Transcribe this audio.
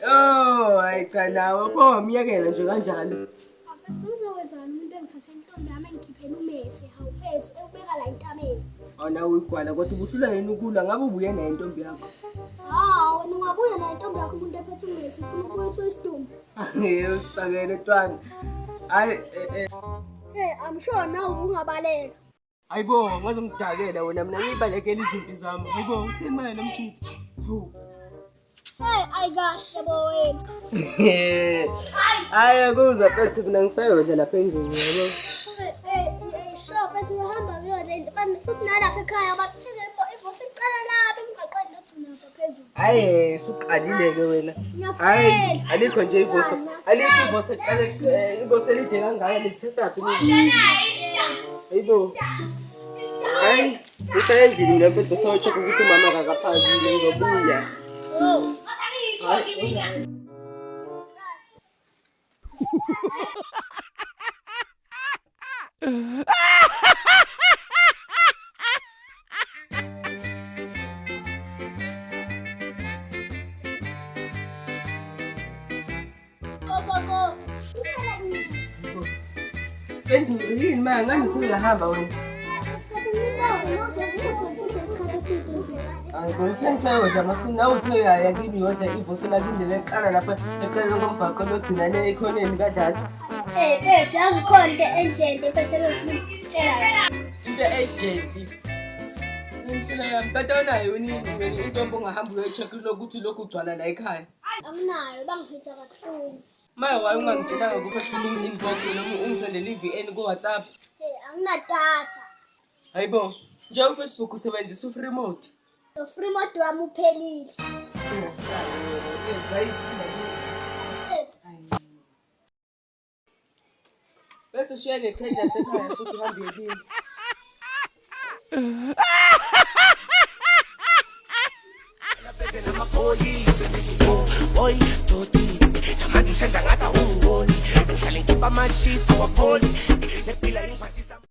Oh, hayi cha nawe pho miyekela nje kanjalo. Afethu ngizokwenzani umuntu engithathe intombi yami engikhiphela umesi hawufethu ekubeka la intameni. Awuna uyigwala kodwa ubuhlula yena ukulwa ngabe ubuye nayo intombi yakho. Wena ungabuya nayo intombi yakho umuntu ephethe umesi ufuna ukubuyisa isidumbu. Usakele ntwana. Hayi Hey, I'm sure now ungabaleka. Hayibo ngaze ngidakela wena mina ngibalekela izimpi zami. Hayibo uthini manje lo mthithi? Hey, ayikahle bo wena. Hayi kuza phethe mina ngisayodla lapha endlini yabo. Hey, sure bethi ngihamba ngiyodla kanti futhi nalapha ekhaya bakuthele ivosi icala lapha emgaqweni logcina lapha phezulu. Hayi suqalile ke wena. Hayi alikho nje ivosi. Alikho ivosi ecala ivosi elide kangaka lithetha phi ni? Hayibo. Hayi usayendlini lapho socheck ukuthi mama akakaphazile ngizobuya. Oh. Hayi. Yini manje ngani uyahamba wena? Hayi konsengisayodla masina uthi yaya kini yodla ivosi lakindlela eqala lapha eqala ngombhaqo logcina le ekhoneni kadlala. Bethi yazi khona into enjente ephethe ukutshela. Into agent. Imfuna yami tata unayo yini intombi ongahamba uyocheck ukuthi lokhu ugcwala la ekhaya. Anginayo bangiphetha kabuhlungu. Maye waye ungangitshelanga ku-Facebook inbox noma ungisendele i-VN ku WhatsApp. Anginadatha. Hayibo nje uFacebook usebenzisa u-free mode. Lo free mode wami uphelile. Bese ushiya nepage yasekhaya futhi uhambe yekini. Boy, toti, manje usenza ngathi awungiboni. Ngihlale ngipha amashiso wapholi. Nepila